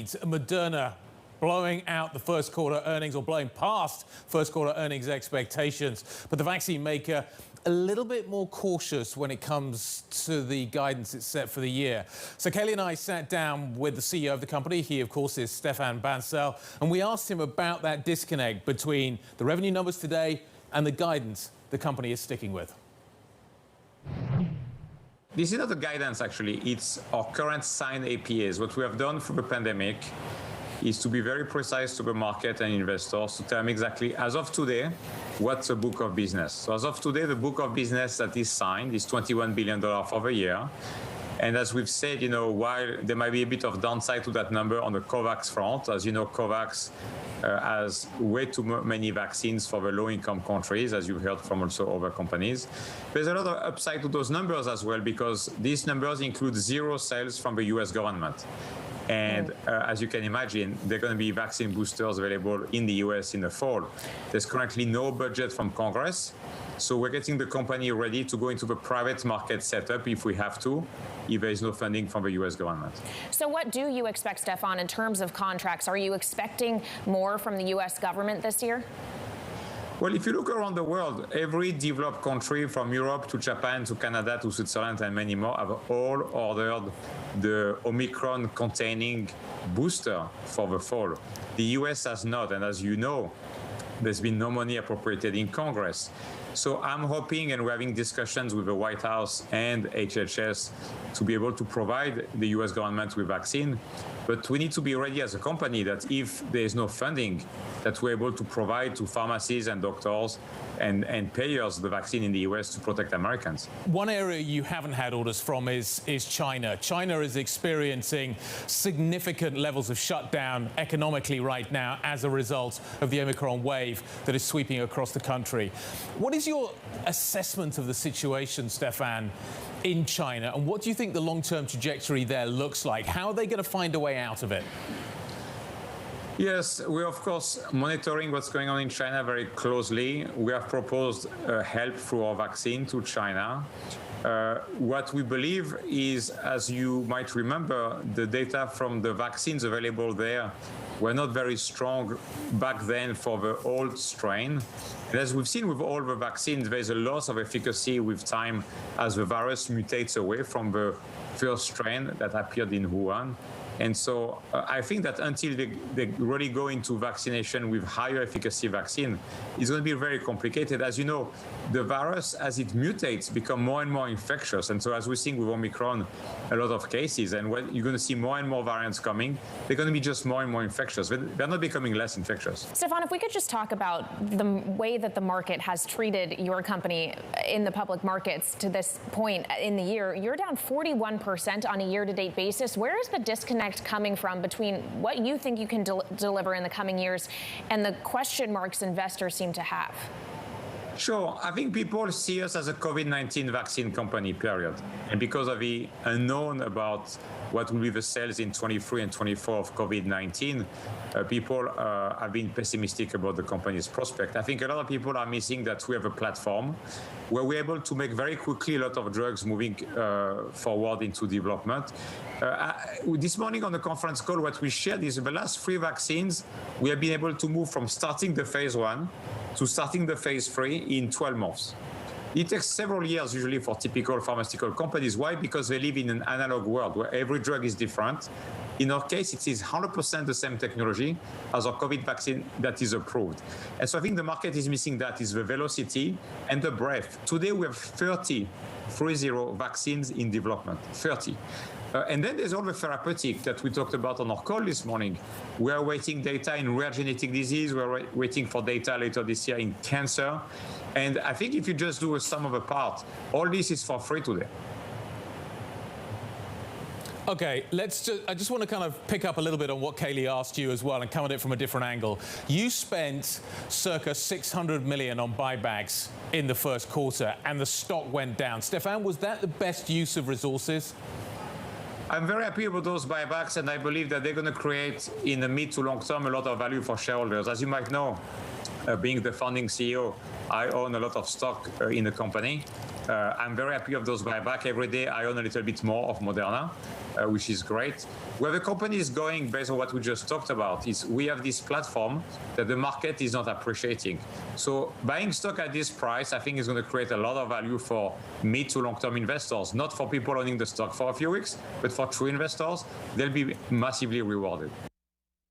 Moderna blowing out the first quarter earnings, or blowing past first quarter earnings expectations. But the vaccine maker a little bit more cautious when it comes to the guidance it's set for the year. So Kailey and I sat down with the CEO of the company. He, of course, is Stephane Bancel. And we asked him about that disconnect between the revenue numbers today and the guidance the company is sticking with. This is not a guidance, actually. It's our current signed APAs. What we have done for the pandemic is to be very precise to the market and investors to tell them exactly, as of today, what's the book of business. So as of today, the book of business that is signed is $21 billion for the year. And as we've said, while there might be a bit of downside to that number on the COVAX front, as you know, COVAX has way too many vaccines for the low-income countries, as you've heard from also other companies. There's a lot of upside to those numbers as well, because these numbers include zero sales from the US government. And as you can imagine, there are going to be vaccine boosters available in the US in the fall. There's currently no budget from Congress. So we're getting the company ready to go into the private market setup if we have to, if there is no funding from the US government. So what do you expect, Stephane, in terms of contracts? Are you expecting more from the US government this year? Well, if you look around the world, every developed country from Europe to Japan to Canada to Switzerland and many more have all ordered the Omicron-containing booster for the fall. The US has not, and as you know, there's been no money appropriated in Congress. So I'm hoping, and we're having discussions with the White House and HHS to be able to provide the US government with vaccine. But we need to be ready as a company that if there is no funding, that we're able to provide to pharmacies and doctors and payers the vaccine in the US to protect Americans. One area you haven't had orders from is China. China is experiencing significant levels of shutdown economically right now as a result of the Omicron wave that is sweeping across the country. What is your assessment of the situation, Stephane, in China, and what do you think the long-term trajectory there looks like? How are they going to find a way out of it? Yes, we're of course monitoring what's going on in China very closely. We have proposed help through our vaccine to China. What we believe is, as you might remember, the data from the vaccines available there were not very strong back then for the old strain. And as we've seen with all the vaccines, there's a loss of efficacy with time as the virus mutates away from the first strain that appeared in Wuhan. And so I think that until they really go into vaccination with higher efficacy vaccine, it's going to be very complicated. As you know, the virus, as it mutates, becomes more and more infectious. And so as we're seeing with Omicron, a lot of cases, and when you're going to see more and more variants coming, they're going to be just more and more infectious. They're not becoming less infectious. Stephane, if we could just talk about the way that the market has treated your company in the public markets to this point in the year. You're down 41% on a year-to-date basis. Where is the disconnect coming from between what you think you can deliver in the coming years and the question marks investors seem to have? Sure. I think people see us as a COVID-19 vaccine company, period. And because of the unknown about what will be the sales in 23 and 24 of COVID-19, people have been pessimistic about the company's prospect. I think a lot of people are missing that we have a platform where we're able to make very quickly a lot of drugs moving forward into development. This morning on the conference call, what we shared is the last 3 vaccines, we have been able to move from starting the phase 1 to starting the phase 3 in 12 months. It takes several years usually for typical pharmaceutical companies. Why? Because they live in an analog world where every drug is different. In our case, it is 100% the same technology as our COVID vaccine that is approved. And so I think the market is missing that, is the velocity and the breadth. Today we have 30 vaccines in development, 30. And then there's all the therapeutic that we talked about on our call this morning. We are waiting data in rare genetic disease. We're waiting for data later this year in cancer. And I think if you just do a sum of the parts, all this is for free today. Okay, I just want to kind of pick up a little bit on what Kailey asked you as well and come at it from a different angle. You spent circa $600 million on buybacks in the first quarter and the stock went down. Stephane, was that the best use of resources? I'm very happy with those buybacks, and I believe that they're going to create, in the mid to long term, a lot of value for shareholders. As you might know, being the founding CEO, I own a lot of stock in the company. I'm very happy of those buyback. Every day I own a little bit more of Moderna, which is great. Where the company is going, based on what we just talked about, is we have this platform that the market is not appreciating. So buying stock at this price, I think, is going to create a lot of value for mid to long-term investors, not for people owning the stock for a few weeks, but for true investors. They'll be massively rewarded.